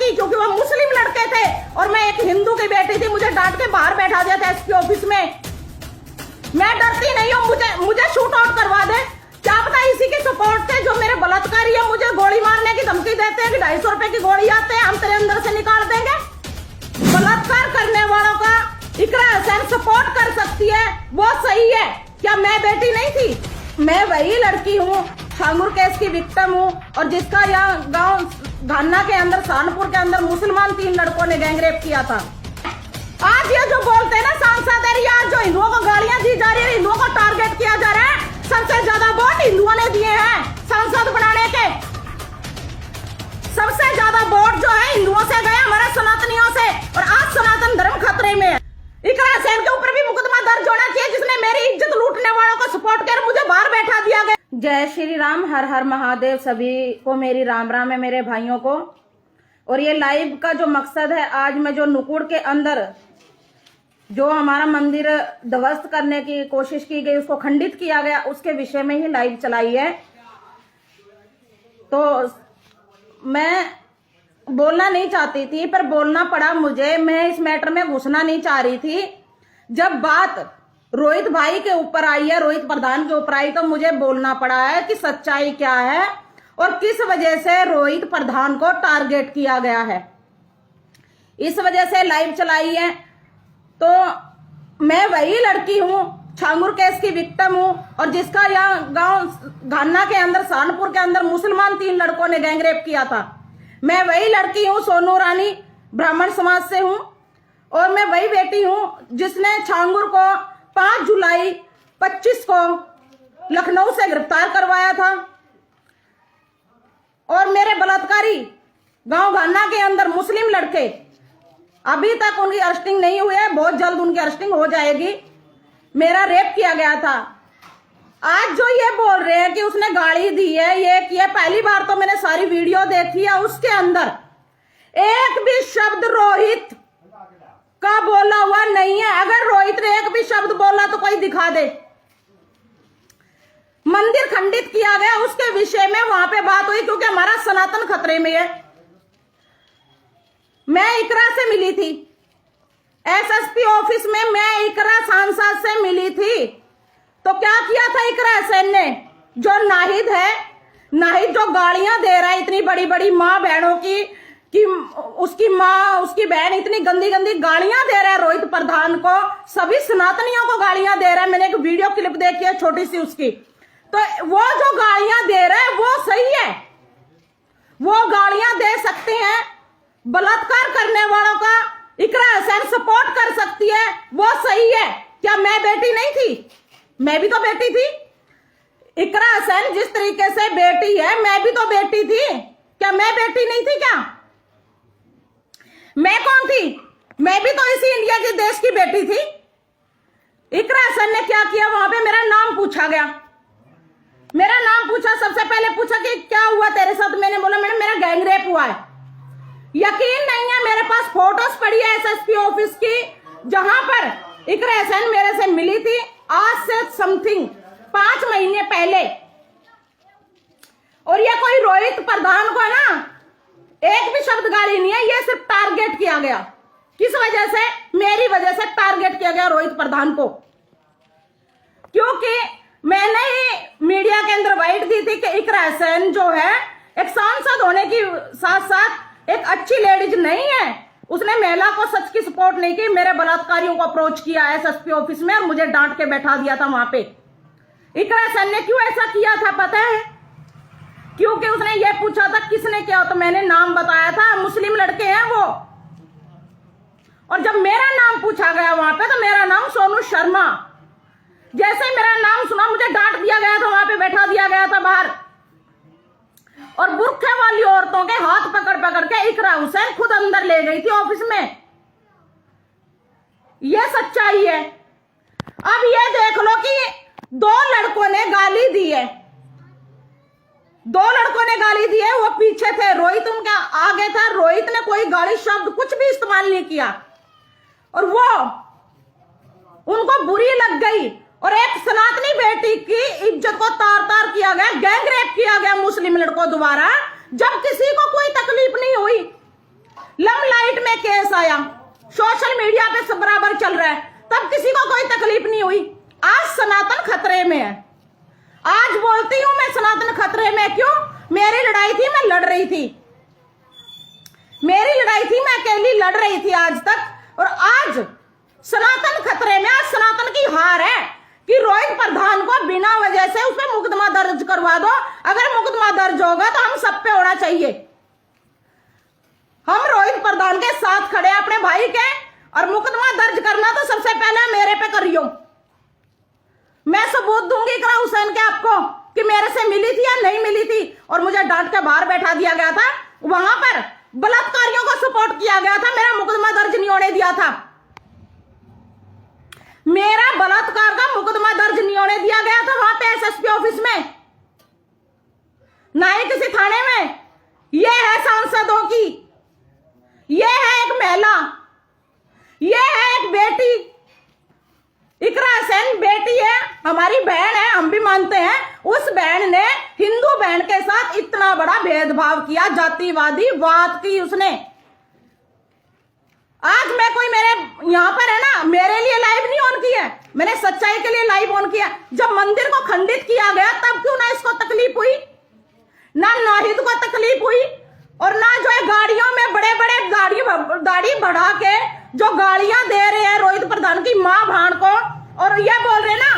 थी क्योंकि वो मुस्लिम लड़के थे और मैं एक हिंदू की बेटी थी। मुझे डांट के बाहर बैठा दिया था एसपी ऑफिस में। मैं डरती नहीं हूँ, मुझे शूट आउट करवा दे। क्या पता इसी के सपोर्ट से जो मेरे बलात्कारी है मुझे गोली मारने की धमकी देते हैं कि 250 रुपए की गोली आते हैं, हम तेरे अंदर से निकाल देंगे। बलात्कार करने वालों का इकरा हसन सपोर्ट कर सकती है, वो सही है। क्या मैं बेटी नहीं थी? मैं वही लड़की हूँ, छांगुर केस की विक्टिम हूँ और जिसका यहाँ गांव घाना के अंदर सहारनपुर के अंदर मुसलमान 3 लड़कों ने गैंगरेप किया था। आज ये जो बोलते हैं ना सांसद यार, जो हिंदुओं को गालियां दी जा रही है, हिंदुओं को टारगेट किया जा रहा है, सबसे ज्यादा वोट हिंदुओं ने दिए हैं सांसद बनाने के। सबसे ज्यादा वोट जो है हिंदुओं से गए, हमारे सनातनियों से। और आज सनातन धर्म खतरे में है। इकरा हसन के ऊपर भी मुकदमा दर्ज होना चाहिए, जिसने मेरी इज्जत लूटने वालों को सपोर्ट कर मुझे बाहर बैठा दिया गया। जय श्री राम, हर हर महादेव। सभी को मेरी राम राम है, मेरे भाइयों को। और ये लाइव का जो मकसद है, आज मैं जो नुकुड़ के अंदर जो हमारा मंदिर ध्वस्त करने की कोशिश की गई, उसको खंडित किया गया, उसके विषय में ही लाइव चलाई है। तो मैं बोलना नहीं चाहती थी पर बोलना पड़ा मुझे। मैं इस मैटर में घुसना नहीं चाह रही थी। जब बात रोहित भाई के ऊपर आई है, रोहित प्रधान के ऊपर आई, तो मुझे बोलना पड़ा है कि सच्चाई क्या है और किस वजह से रोहित प्रधान को टारगेट किया गया है। इस वजह से लाइव चलाई है। तो मैं वही लड़की हूँ, छांगुर केस की विक्टिम हूँ और जिसका यहाँ गांव घाना के अंदर सहारनपुर के अंदर मुसलमान 3 लड़कों ने गैंगरेप किया था। मैं वही लड़की हूँ, सोनू रानी, ब्राह्मण समाज से हूँ। और मैं वही बेटी हूँ जिसने छांगुर को 5 जुलाई 25 को लखनऊ से गिरफ्तार करवाया था। और मेरे बलात्कारी गांव घाना के अंदर मुस्लिम लड़के, अभी तक उनकी अरेस्टिंग नहीं हुई है, बहुत जल्द उनकी अरेस्टिंग हो जाएगी। मेरा रेप किया गया था। आज जो ये बोल रहे हैं कि उसने गाली दी है, ये किया, पहली बार तो मैंने सारी वीडियो देखी है, उसके अंदर एक भी शब्द रोहित का बोला हुआ नहीं है। अगर रोहित ने एक भी शब्द बोला तो कोई दिखा दे। मंदिर खंडित किया गया, उसके विषय में वहां पे बात हुई क्योंकि हमारा सनातन खतरे में है। मैं इकरा से मिली थी एसएसपी ऑफिस में, मैं इकरा सांसद से मिली थी। तो क्या किया था इकरा हसन ने? जो नाहिद है, नाहिद जो गालियां दे रहा है इतनी बड़ी बड़ी माँ बहनों की, कि उसकी माँ उसकी बहन इतनी गंदी गंदी गालियां दे रहा है रोहित प्रधान को, सभी सनातनियों को गालियां दे रहा है। मैंने एक वीडियो क्लिप देखी है छोटी सी उसकी। तो वो जो गालियां दे रहा है वो सही है, वो गालियां दे सकते हैं। बलात्कार करने वालों का इकरा हसन सपोर्ट कर सकती है, वो सही है। क्या मैं बेटी नहीं थी? मैं भी तो बेटी थी। इकरा हसन जिस तरीके से बेटी है, मैं भी तो बेटी थी। क्या मैं बेटी नहीं थी? क्या मैं कौन थी? मैं भी तो इसी इंडिया के देश की बेटी थी। इकरा हसन ने क्या किया? वहां पे मेरा नाम पूछा गया, मेरा नाम पूछा। सबसे पहले पूछा कि क्या हुआ तेरे साथ? मैंने बोला मैडम मेरा गैंगरेप हुआ है। यकीन नहीं है, मेरे पास फोटोज पड़ी है एसएसपी ऑफिस की, जहां पर इकरा हसन मेरे से मिली थी आज से समथिंग 5 महीने पहले। और ये कोई रोहित प्रधान को ना एक भी शब्द गाली नहीं है, ये सिर्फ टारगेट किया गया। किस वजह से? मेरी वजह से टारगेट किया गया रोहित प्रधान को, क्योंकि मैंने ही मीडिया के अंदर वाइट दी थी कि इकरा हसन जो है एक सांसद होने की साथ साथ एक अच्छी लेडीज नहीं है। उसने महिला को सच की सपोर्ट नहीं की, मेरे बलात्कारियों को अप्रोच किया एसएसपी ऑफिस में और मुझे डांट के बैठा दिया था वहां पे। इकरा हसन ने क्यों ऐसा किया था पता है? क्योंकि उसने ये पूछा था किसने किया, तो मैंने नाम बताया था, मुस्लिम लड़के हैं वो। और जब मेरा नाम पूछा गया वहां पे, तो मेरा नाम सोनू शर्मा। जैसे मेरा नाम सुना मुझे डांट दिया गया था, वहां पे बैठा दिया गया था बाहर। और बुरखे वाली औरतों के हाथ पकड़ पकड़ के इकरा हुसैन खुद अंदर ले गई थी ऑफिस में। यह सच्चाई है। अब ये देख लो कि 2 लड़कों ने गाली दी है, 2 लड़कों ने गाली दी है, वो पीछे थे, रोहित उनका आगे था। रोहित ने कोई गाली शब्द कुछ भी इस्तेमाल नहीं किया और वो उनको बुरी लग गई। और एक सनातनी बेटी की इज्जत को तार तार किया गया, गैंग रेप किया गया मुस्लिम लड़कों द्वारा, जब किसी को कोई तकलीफ नहीं हुई। लमलाइट में केस आया, सोशल मीडिया पे सब बराबर चल रहा है, तब किसी को कोई तकलीफ नहीं हुई। आज सनातन खतरे में है। आज बोलती हूं मैं सनातन खतरे में, क्यों? मेरी लड़ाई थी, मैं लड़ रही थी, मेरी लड़ाई थी, मैं अकेली लड़ रही थी आज तक, और आज सनातन खतरे में। आज सनातन की हार है कि रोहित प्रधान को बिना वजह से उस पर मुकदमा दर्ज करवा दो। अगर मुकदमा दर्ज होगा तो हम सब पे होना चाहिए। हम रोहित प्रधान के साथ खड़े अपने भाई के, और मुकदमा दर्ज करना तो सबसे पहले मेरे पे करियो। मैं सबूत दूंगी इकरा हुसैन के आपको कि मेरे से मिली थी या नहीं मिली थी, और मुझे डांट के बाहर बैठा दिया गया था, वहां पर बलात्कारियों को सपोर्ट किया गया था, मेरा मुकदमा दर्ज नहीं होने दिया था, मेरा बलात्कार का मुकदमा दर्ज नहीं होने दिया गया था वहां पे एसएसपी ऑफिस में, ना ही किसी थाने में। ये है सांसदों की, ये है एक महिला, ये है एक बेटी, इकरा हुसैन बेटी है, हमारी बहन है, हम भी मानते हैं। उस बहन ने हिंदू बहन के साथ इतना बड़ा भेदभाव किया, जातिवादी बात की उसने। आज मैं कोई मेरे यहां पर है ना, मेरे लिए लाइव नहीं ऑन किया, मैंने सच्चाई के लिए लाइव ऑन किया। जब मंदिर को खंडित किया गया तब क्यों ना इसको तकलीफ हुई, ना नाहिद को तकलीफ हुई, और ना जो है गाड़ियों में बड़े बड़े गाड़ी बढ़ा के जो गाड़ियां दे रहे हैं रोहित प्रधान की मां भान को, और ये बोल रहे ना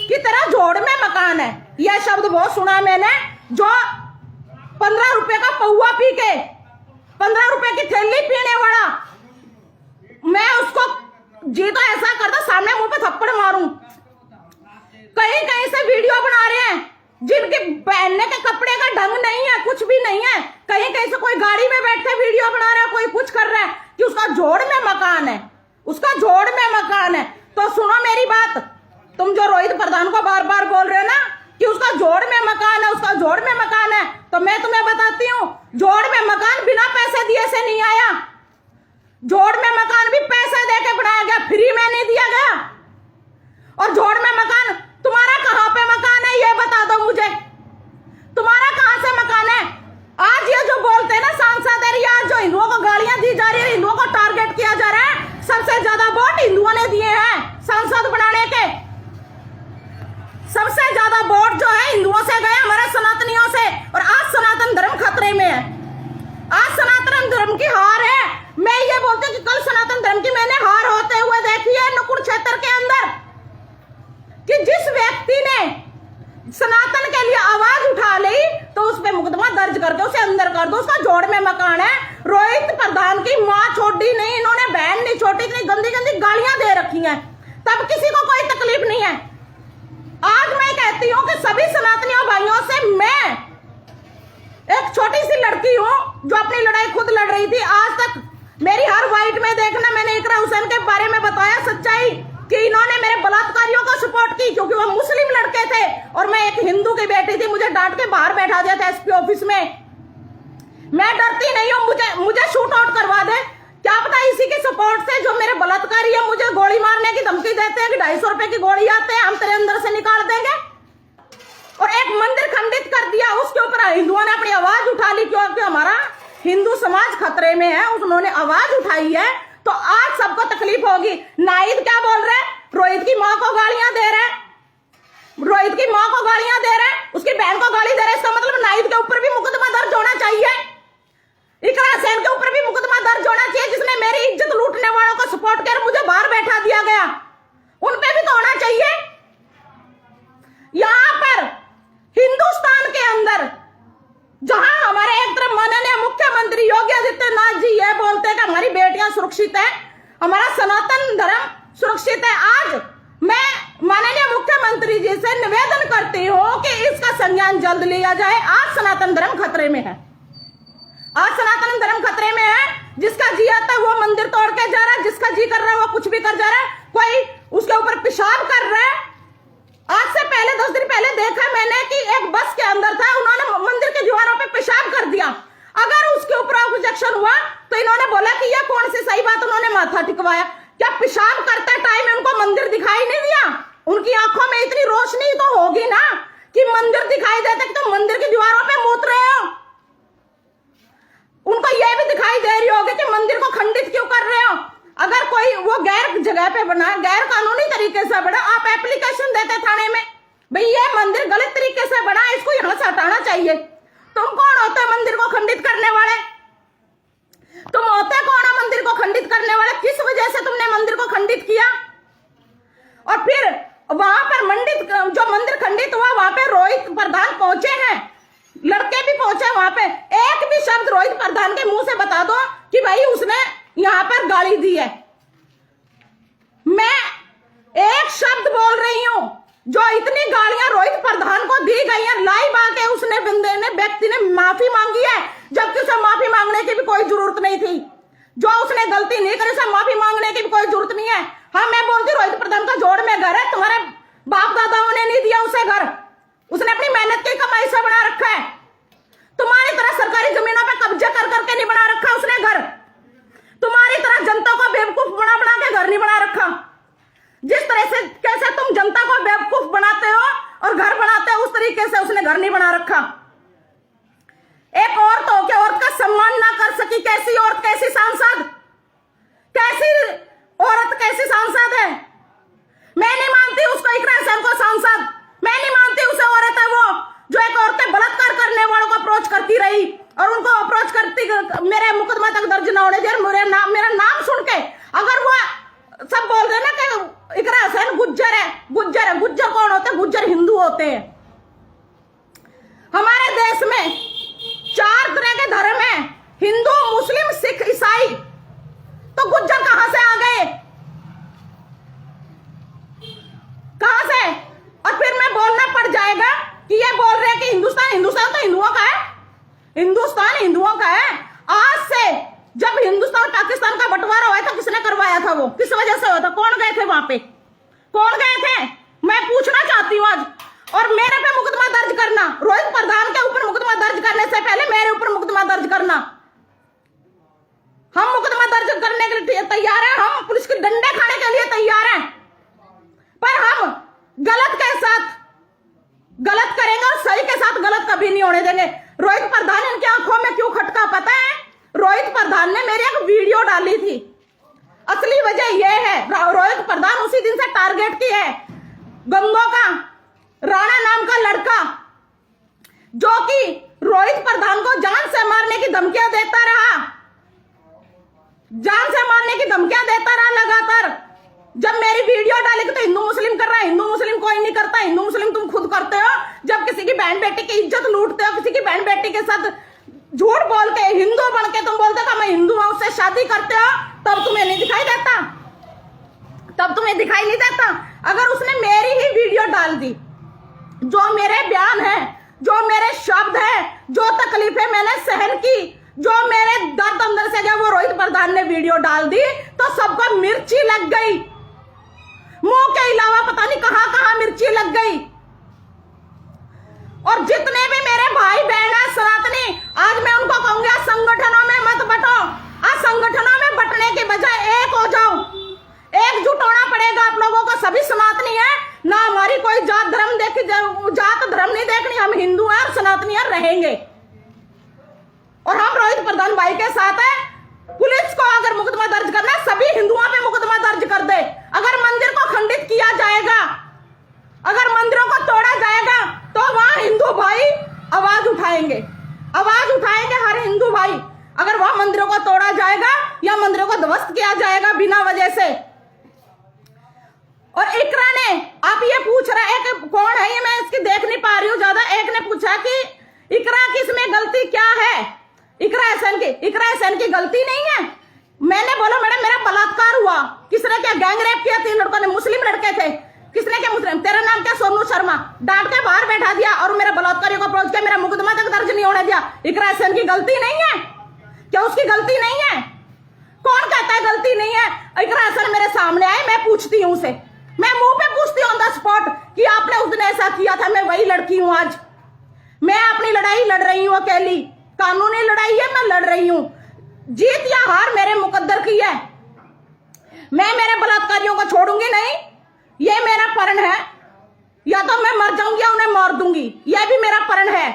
कि तेरा जोड़ में मकान है। यह शब्द बहुत सुना मैंने। जो 15 रुपए का पौवा पी के 15 रुपए की थैली पीने वाला, मैं उसको जी तो ऐसा करता सामने मुंह पे थप्पड़ मारूं। कहीं कहीं से वीडियो बना रहे हैं जिनके पहनने के कपड़े का ढंग नहीं है, कुछ भी नहीं है। कहीं कहीं से कोई गाड़ी में बैठ के वीडियो बना रहा है, कोई कुछ कर रहा है कि उसका जोड़ में मकान है, उसका जोड़ में मकान है। तो सुनो मेरी बात, तुम जो रोहित प्रधान को बार बार बोल रहे हो ना कि उसका जोड़ में मकान है, उसका जोड़ में मकान है, तो मैं तुम्हें बताती हूँ, जोड़ में मकान बिना पैसे दिए से नहीं आया। जोड़ में मकान भी पैसे देके बनाया गया, फ्री में नहीं दिया गया। और जोड़ में मकान तुम्हारा कहां पे मकान है ये बता दो मुझे, तुम्हारा कहां से मकान है? आज ये जो बोलते हैं ना सांसद है, आज जो हिंदुओं को गालियां दी जा रही है, हिंदुओं को टारगेट किया जा रहा है, सबसे ज्यादा वोट हिंदुओं ने दिए हैं सांसद बनाने के। सबसे ज्यादा वोट जो है हिंदुओं से गए, हमारे सनातनियों से। और आज सनातन धर्म खतरे में है, आज सनातन धर्म की हार है। मैं ये बोलती हूँ कि कल सनातन धर्म की मैंने हार होते हुए देखी है नुकुड़ क्षेत्र के अंदर, कि जिस व्यक्ति ने सनातन के लिए आवाज उठा ली तो उस पे मुकदमा दर्ज करके उसे अंदर कर दो। उसका जोड़ में मकान है। रोहित प्रधान की मां छोटी नहीं, इन्होंने बहन नहीं छोटी, इतनी गंदी गंदी गालियां दे रखी हैं, तब किसी को कोई तकलीफ नहीं है। आज मैं कहती हूं कि सभी सनातनियों भाइयों से, मैं एक छोटी सी लड़की हूं जो अपनी लड़ाई खुद लड़ रही थी। आज तक मेरी हर वाइट में देखना, मैंने इकरा हुसैन के बारे में बताया सच्चाई कि इन्होंने मेरे बलात्कारियों को सपोर्ट की क्योंकि वो मुस्लिम लड़के थे और मैं एक हिंदू की बेटी थी। मुझे डांट के बाहर बैठा दिया था एसपी ऑफिस में। मैं डरती नहीं हूं, मुझे शूट आउट करवा दे, क्या पता इसी के सपोर्ट से जो मेरे बलात्कारी है मुझे गोली मारने की धमकी देते हैं कि 250 रुपए की गोली आते हैं, हम तेरे अंदर से निकाल देंगे। और एक मंदिर खंडित कर दिया, उसके ऊपर हिंदुओं ने अपनी आवाज उठा ली क्योंकि हमारा हिंदू समाज खतरे में है, उन्होंने आवाज उठाई है। तो आज सबको तकलीफ होगी। नाहिद क्या बोल रहे हैं? रोहित की मां को गालियां दे रहे हैं, रोहित की मां को गालियां दे रहे हैं, उसकी बहन को गाली दे रहे हैं। इसका मतलब नाहिद के ऊपर भी मुकदमा दर्ज होना चाहिए, इकरा हुसैन के ऊपर भी मुकदमा दर्ज होना चाहिए, जिसने मेरी इज्जत लूटने वालों को सपोर्ट कर मुझे बाहर बैठा दिया गया, उन पे भी तो होना चाहिए। यहां पर हिंदुस्तान के अंदर जहां हमारे एक तरफ माननीय मुख्यमंत्री योगी आदित्यनाथ जी ये बोलते हैं कि हमारी बेटियां सुरक्षित है, हमारा सनातन धर्म सुरक्षित है, आज मैं माननीय मुख्यमंत्री जी से निवेदन करती हूं कि इसका संज्ञान जल्द लिया जाए। आज सनातन धर्म खतरे में है, आज सनातन धर्म खतरे में है। जिसका जी आता है वो मंदिर तोड़ के जा रहा है, जिसका जी कर रहा है वो कुछ भी कर जा रहा है, कोई उसके ऊपर पेशाब कर रहा है। आज से पहले 10 दिन पहले देखा मैंने कि एक बस के अंदर था, उन्होंने मंदिर की दीवारों पे पेशाब कर दिया। अगर उसके ऊपर ऑब्जेक्शन हुआ तो इन्होंने बोला कि यह कौन सी सही बात, उन्होंने माथा टिकवाया। क्या पेशाब करते टाइम उनको मंदिर दिखाई नहीं दिया? उनकी आंखों में इतनी रोशनी तो होगी ना कि मंदिर दिखाई देता कि तुम मंदिर की दीवारों पे मूत रहे हो। उनको यह भी दिखाई दे रही होगी कि मंदिर कोई वो गैर जगह पे बना, गैर कानूनी तरीके से बना, आप एप्लीकेशन देते थाने में, भाई ये मंदिर गलत तरीके से बना, इसको यहां से हटाना चाहिए। तुम कौन होते हो मंदिर को खंडित करने वाले? तुम होते कौन हो मंदिर को खंडित करने वाले? किस वजह से तुमने मंदिर को खंडित किया? और फिर वहां पर जो मंदिर खंडित हुआ वहां पे रोहित प्रधान पहुंचे हैं, लड़के भी पहुंचे वहां पे। एक भी शब्द रोहित प्रधान के मुंह से बता दो कि भाई उसने यहां पर गाली दी है। मैं एक शब्द बोल रही हूं, जो इतनी गालियां रोहित प्रधान को दी गई हैं, लाइव आके उसने बंदे ने, व्यक्ति ने माफी मांगी है, जबकि उसे माफी मांगने की भी कोई जरूरत नहीं थी। जो उसने गलती नहीं करी उसे माफी मांगने की भी कोई जरूरत नहीं है। हाँ, मैं बोलती रोहित प्रधान का जोड़ में घर है, तुम्हारे बाप दादाओं ने नहीं दिया उसे घर, उसने अपनी मेहनत की कमाई से बना रखा है। तुम्हारी तरह सरकारी जमीनों पे कब्जे कर करके नहीं बना रखा उसने घर, तुम्हारी तरह जनता को बेवकूफ बना बना के घर नहीं बना रखा। जिस तरह से कैसे तुम जनता को बेवकूफ बनाते हो और घर बनाते हो, उस तरीके से उसने घर नहीं बना रखा। एक औरत हो के औरत का सम्मान ना कर सकी, कैसी औरत, कैसी सांसद, कैसी औरत, कैसी सांसद है? मैं नहीं मानती उसको, इकरा हुसैन को सांसद, मैं नहीं मानती उसे औरत है वो, जो एक औरतें बलात्कार करने वालों को अप्रोच करती रही और उनको अप्रोच करती, मेरे मुकदमा तक दर्ज ना होने दे। मेरा नाम सुन के अगर वो सब बोल रहे ना कि इकरा हुसैन गुज्जर है, गुज्जर है, गुज्जर कौन होते हैं? गुज्जर हिंदू होते हैं। हमारे देश में 4 तरह के धर्म है, हिंदू, मुस्लिम, सिख, ईसाई, तो गुज्जर कहां से आ गए? कहां से? और फिर मैं बोलना पड़ जाएगा कि ये बोल रहे हैं कि हिंदुस्तान तो हिंदुओं का है, हिंदुस्तान हिंदुओं का है। आज से जब हिंदुस्तान पाकिस्तान का बंटवारा हुआ था, किसने करवाया था? वो किस वजह से हुआ था? कौन गए थे वहां पे? कौन गए थे? मैं पूछना चाहती हूँ आज। और मेरे पे मुकदमा दर्ज करना, रोहित प्रधान के ऊपर मुकदमा दर्ज करने से पहले मेरे ऊपर मुकदमा दर्ज करना। हम मुकदमा दर्ज करने के लिए तैयार हैं, हम पुलिस के डंडे खाने के लिए तैयार हैं, पर हम गलत के साथ गलत करेंगे और सही के साथ गलत कभी नहीं होने देंगे। रोहित प्रधान इनकी आंखों में क्यों खटका पता है? रोहित प्रधान ने मेरी एक वीडियो डाली थी। असली वजह यह है, रोहित प्रधान उसी दिन से टारगेट की है। गंगो का राणा नाम का लड़का, जो कि रोहित प्रधान को जान से मारने की धमकियां देता रहा, जान से मारने की धमकियां देता रहा लगातार। जब मेरी वीडियो डाली तो हिंदू मुस्लिम कर रहा है, हिंदू मुस्लिम कोई नहीं करता, हिंदू मुस्लिम तुम खुद करते हो। जब किसी की बहन बेटी की इज्जत लूटते हो, किसी की बहन बेटी के साथ झूठ बोल के हिंदू बन के तुम बोलते हो मैं हिंदू हूं, उससे शादी करते हो, तब तुम्हें नहीं दिखाई देता, तब तुम्हें दिखाई नहीं देता। अगर उसने मेरी ही वीडियो डाल दी, जो मेरे बयान है, जो मेरे शब्द है, जो तकलीफें मैंने सहन की, जो मेरे दर्द अंदर से गया, वो रोहित प्रधान ने वीडियो डाल दी तो सबको मिर्ची लग गई। मुंह के अलावा पता नहीं कहां कहां मिर्ची लग गई। और जितने भी मेरे भाई बहन है सनातनी, आज मैं उनको कहूंगा संगठनों में मत बटो, आज संगठनों में बटने के बजाय एक हो जाओ, एकजुट होना पड़ेगा आप लोगों को। सभी सनातनी है ना, हमारी कोई जात धर्म देखी, जात धर्म नहीं देखनी, हम हिंदू हैं और सनातनी हैं, रहेंगे। और हम रोहित प्रधान भाई के साथ है। पुलिस को अगर मुकदमा दर्ज करना है, सभी हिंदुओं पे मुकदमा दर्ज कर दे। अगर मंदिर को खंडित किया जाएगा, अगर मंदिरों को तोड़ा जाएगा, तो वहां हिंदू भाई आवाज उठाएंगे, आवाज उठाएंगे हर हिंदू भाई। अगर वहां मंदिरों को तोड़ा जाएगा या मंदिरों को ध्वस्त किया जाएगा बिना वजह से। और इकरा ने, आप ये पूछ रहे हैं कि कौन है ये, मैं इसकी देख नहीं पा रही हूं ज्यादा। एक ने पूछा कि इकरा की इसमें गलती क्या है? इकरा हसन की गलती नहीं है। मैंने बोला मैडम मेरा बलात्कार हुआ, किसने क्या गैंग रेप किया? 3 लड़कों ने, मुस्लिम लड़के थे, किसने क्या? मुस्लिम। तेरा नाम क्या? सोनू शर्मा। डांट के बाहर बैठा दिया और मेरा बलात्कारियों को अप्रोच किया, मेरा मुकदमा तक दर्ज नहीं होने दिया। इकरा हसन की गलती नहीं है क्या? उसकी गलती नहीं है? कौन कहता है गलती नहीं है? इकरा हसन मेरे सामने आए, मैं पूछती हूँ उसे, मैं मुंह पे पूछती हूँ ऑन द स्पॉट कि आपने उस दिन ऐसा किया था। मैं वही लड़की हूं, आज मैं अपनी लड़ाई लड़ रही हूँ अकेली, कानूनी लड़ाई है, मैं लड़ रही हूं। जीत या हार मेरे मुकद्दर की है। मैं मेरे बलात्कारियों को छोड़ूंगी नहीं, ये मेरा प्रण है। या तो मैं मर जाऊंगी या उन्हें मार दूंगी, यह भी मेरा प्रण है।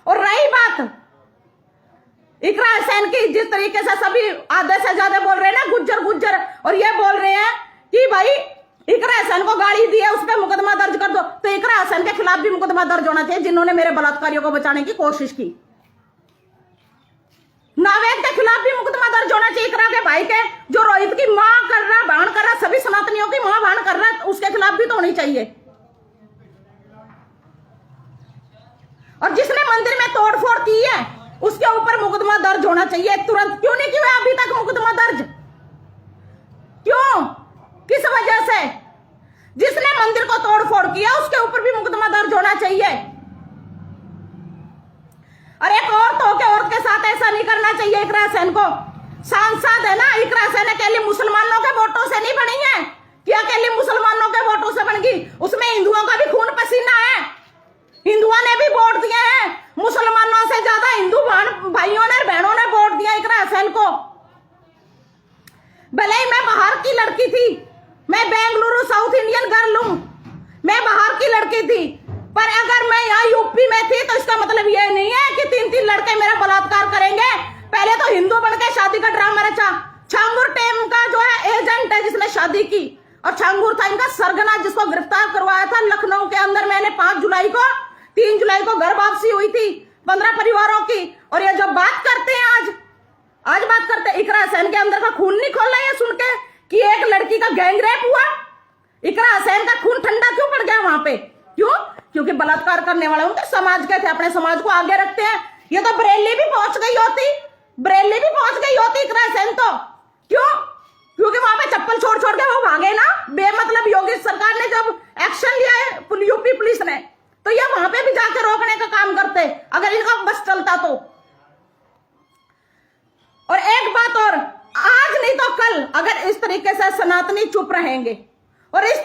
और रही बात इकरा हुसैन की जिस तरीके से सभी आधे से ज्यादा बोल रहे हैं ना गुज्जर गुज्जर, और ये बोल रहे हैं कि भाई इकरा हुसैन को गाली दी है उस पर मुकदमा दर्ज कर दो, तो इकरा हुसैन के खिलाफ भी मुकदमा दर्ज होना चाहिए जिन्होंने मेरे बलात्कारियों को बचाने की कोशिश की। नावेद के खिलाफ भी मुकदमा दर्ज होना चाहिए, इकरा के भाई के, जो रोहित की मां कर रहा, बहन कर रहा, सभी सनातनियों की मां बहन कर रहा, उसके खिलाफ भी तो होनी चाहिए। और जिसने मंदिर में तोड़फोड़ की है उसके ऊपर मुकदमा दर्ज होना चाहिए तुरंत। क्यों नहीं किया अभी तक मुकदमा दर्ज? क्यों? किस वजह से? जिसने मंदिर को तोड़फोड़ किया उसके ऊपर भी मुकदमा दर्ज होना चाहिए। और एक औरत होकर औरत के साथ ऐसा नहीं करना चाहिए। इकरा हुसैन को सांसद है ना, इकरा हुसैन अकेले मुसलमानों के वोटों से नहीं बनी है कि अकेले मुसलमानों के वोटों से बन गई, उसमें हिंदुओं का भी खून पसीना है, हिंदुओं ने भी वोट दिए हैं, मुसलमानों से ज्यादा हिंदू भाइयों ने बहनों ने वोट दिया इकरा हुसैन को। भले ही मैं बाहर की लड़की थी, मैं बेंगलुरु साउथ इंडियन गर्ल हूं, मैं बाहर की लड़की थी, पर अगर मैं यहाँ यूपी में थी तो इसका मतलब ये नहीं है कि 3-3 लड़के मेरा बलात्कार करेंगे। पहले तो हिंदू बनके शादी का ड्रामा रचा। छांगुर टेम का जो है एजेंट है जिसने शादी की, और छांगुर था इनका सरगना जिसको गिरफ्तार करवाया था लखनऊ के अंदर। मैंने 3 जुलाई को घर वापसी हुई थी 15 परिवारों की। और ये जब बात करते हैं आज बात करते हैं, इकरा हुसैन के अंदर का खून नहीं खोल रहे हैं सुन के कि एक लड़की का गैंग रेप हुआ। इकरा हुसैन का खून ठंडा क्यों पड़ गया वहां पे? क्यों? क्योंकि बलात्कार करने वाले उनके समाज के थे, अपने समाज को आगे रखते हैं। ये तो बरेली भी पहुंच गई होती इकरा हुसैन तो। क्यों? क्योंकि वहां पे चप्पल छोड़ छोड़ के वो भागे ना बेमतलब। योगी सरकार ने जब एक्शन लिया है यूपी पुलिस ने, तो ये वहां पे भी जाके रोकने का काम करते अगर इनका बस चलता तो। और एक बात और, आज नहीं तो कल अगर इस तरीके से सनातनी चुप रहेंगे और इस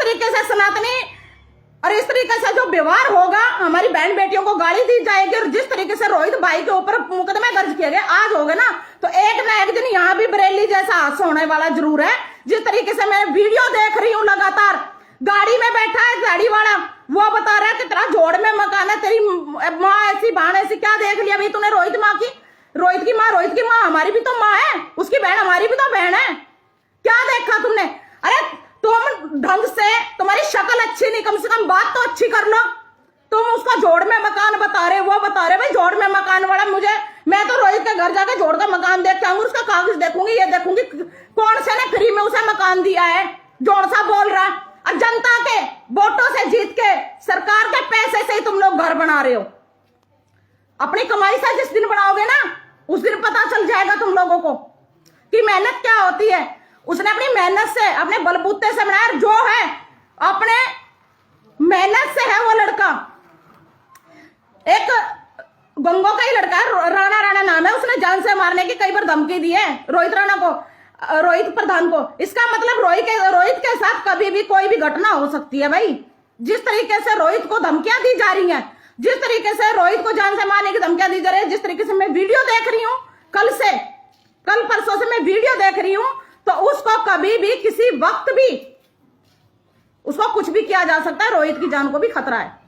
तरीके से जो व्यवहार होगा, हमारी बहन बेटियों को गाली दी जाएगी, और जिस तरीके से रोहित भाई के ऊपर मुकदमे दर्ज किए गए आज होगा ना, तो एक ना एक दिन यहाँ भी बरेली जैसा हादसा होने वाला जरूर है। जिस तरीके से मैं वीडियो देख रही हूँ लगातार, गाड़ी में बैठा है गाड़ी वाला, वो बता रहा है कि तेरा जोड़ में मकान है, तेरी माँ ऐसी बहन ऐसी, क्या देख लिया भाई तूने रोहित की माँ हमारी भी तो माँ है, उसकी बहन हमारी भी तो बहन है, क्या देखा तुमने? अरे तुम ढंग से, तुम्हारी शक्ल अच्छी नहीं, कम से कम बात तो अच्छी कर लो। तुम उसका जोड़ में मकान बता रहे, वो बता रहे भाई जोड़ में मकान वाला, मैं तो रोहित के घर जाके जोड़ का मकान देख के आऊंगी, उसका कागज देखूंगी, ये देखूंगी कौन से ने फ्री में उसे मकान दिया है, जोड़ सा बोल रहा। और जनता के वोटों से जीत के सरकार के पैसे से ही तुम लोग घर बना रहे हो। अपनी कमाई से जिस दिन बनाओगे ना, उस दिन पता चल जाएगा तुम लोगों को कि मेहनत क्या होती है। उसने अपनी मेहनत से, अपने बलबूते से बनाया, जो है अपने मेहनत से है वो लड़का। एक गंगो का ही लड़का है, राणा नाम है, उसने जान से मारने की कई बार धमकी दी है रोहित प्रधान को। इसका मतलब रोहित के साथ कभी भी कोई भी घटना हो सकती है भाई। जिस तरीके से रोहित को धमकियां दी जा रही हैं, जिस तरीके से रोहित को जान से मारने की धमकियां दी जा रही है, जिस तरीके से मैं वीडियो देख रही हूं, कल परसों से मैं वीडियो देख रही हूं, तो उसको कभी भी किसी वक्त भी उसको कुछ भी किया जा सकता है। रोहित की जान को भी खतरा है।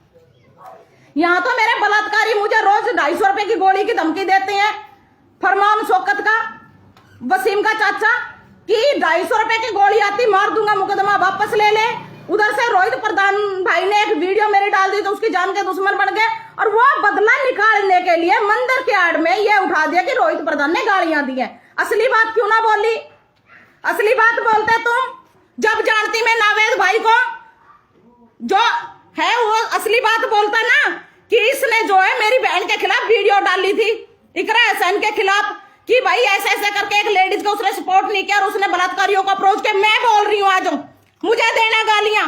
यहां तो मेरे बलात्कारी मुझे रोज 250 रुपए की गोली की धमकी देते हैं। फरमान शौकत का, वसीम का चाचा, कि 250 रुपए की गोली आती, मार दूंगा, मुकदमा वापस ले ले। उधर से रोहित प्रधान भाई ने एक वीडियो मेरी डाल दी तो उसकी जान के दुश्मन बन गए, और वो बदला निकालने के लिए मंदिर के आड़ में ये उठा दिया कि रोहित प्रधान ने गालियां दी हैं। असली बात क्यों ना बोली? असली बात बोलते तुम, जब जानती मैं नावेद भाई को, जो है वो असली बात बोलता ना कि इसने जो है मेरी बहन के खिलाफ वीडियो डाली थी, इकरा हुसैन के खिलाफ, कि भाई ऐसे ऐसे करके एक लेडीज को उसने सपोर्ट नहीं किया और उसने बलात्कारियों को अप्रोच किया। मैं बोल रही हूं आज, मुझे देना गालियां।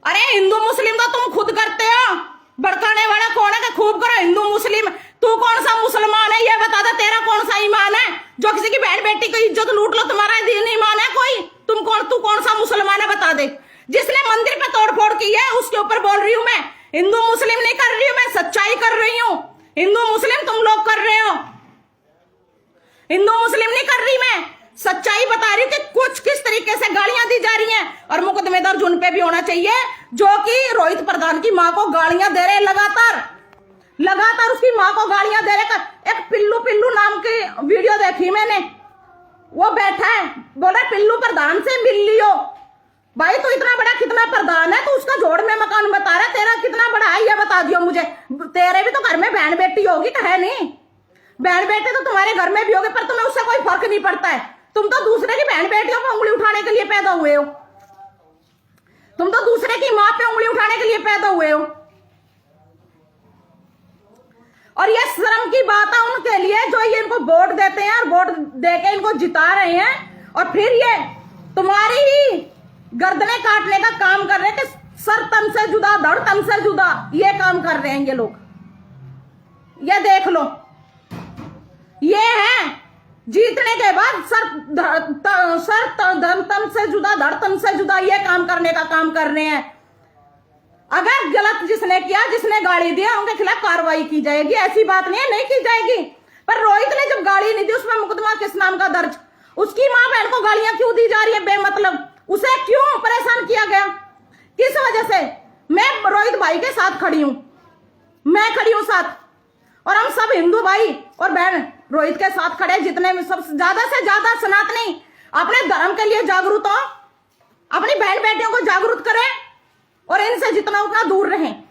अरे हिंदू मुस्लिम तो तुम खुद करते हो, भड़काने वाला कौन है कि खूब करो हिंदू मुस्लिम। तू कौन सा मुसलमान है ये बता दे, तेरा कौन सा ईमान है जो किसी की बहन बेटी की इज्जत लूट लो? तुम्हारा दीन ईमान है कोई? तू कौन सा मुसलमान है बता दे। जिसने मंदिर पे तोड़फोड़ की है उसके ऊपर बोल रही हूं मैं। हिंदू मुस्लिम नहीं कर रही हूं मैं, सच्चाई कर रही हूं। हिंदू मुस्लिम तुम लोग कर रहे हो, हिंदू मुस्लिम नहीं कर रही मैं, सच्चाई बता रही कि कुछ किस तरीके से गालियां दी जा रही हैं। और मुकदमे दर्ज उन पे भी होना चाहिए जो कि रोहित प्रधान की मां को गालियां दे रहे हैं लगातार। लगातार उसकी माँ को गालियां दे रहे। एक पिल्लू पिल्लू नाम की वीडियो देखी मैंने, वो बैठा है बोल रहा पिल्लू प्रधान से मिल लियो। भाई तू इतना बड़ा कितना प्रधान है, तू उसका जोड़ में मकान बता रहा, तेरा कितना बड़ा है ये बता दियो मुझे। तेरे भी तो घर में बहन बेटी होगी, है नहीं? बहन बेटे तो तुम्हारे घर में भी होगे, पर तुम्हें उससे कोई फर्क नहीं पड़ता है। तुम तो दूसरे की बहन बेटियों पर उंगली उठाने के लिए पैदा हुए हो, तुम तो दूसरे की माँ पे उंगली उठाने के लिए पैदा हुए हो। और ये शर्म की बात है उनके लिए जो ये इनको वोट देते हैं और वोट देके इनको जिता रहे हैं, और फिर ये तुम्हारी ही गर्दनें काटने का काम कर रहे हैं कि सर तन से जुदा धड़ तन से जुदा, ये काम कर रहे हैं ये लोग। ये देख लो, ये है जीतने के बाद सर तन से जुदा धड़ तन से जुदा, ये काम करने का काम कर रहे हैं। अगर गलत जिसने किया, जिसने गाली दिया, उनके खिलाफ कार्रवाई की जाएगी, ऐसी बात नहीं है नहीं की जाएगी। पर रोहित ने जब गाली नहीं दी, उसमें मुकदमा किस नाम का दर्ज? उसकी माँ बहन को गालियां क्यों दी जा रही है बेमतलब? उसे क्यों परेशान किया गया? किस वजह से? मैं रोहित भाई के साथ खड़ी हूं, मैं खड़ी हूं साथ, और हम सब हिंदू भाई और बहन रोहित के साथ खड़े। जितने में सब ज्यादा से ज्यादा सनातनी अपने धर्म के लिए जागरूक हो, अपनी बहन बेटियों को जागरूक करें और इनसे जितना उतना दूर रहें।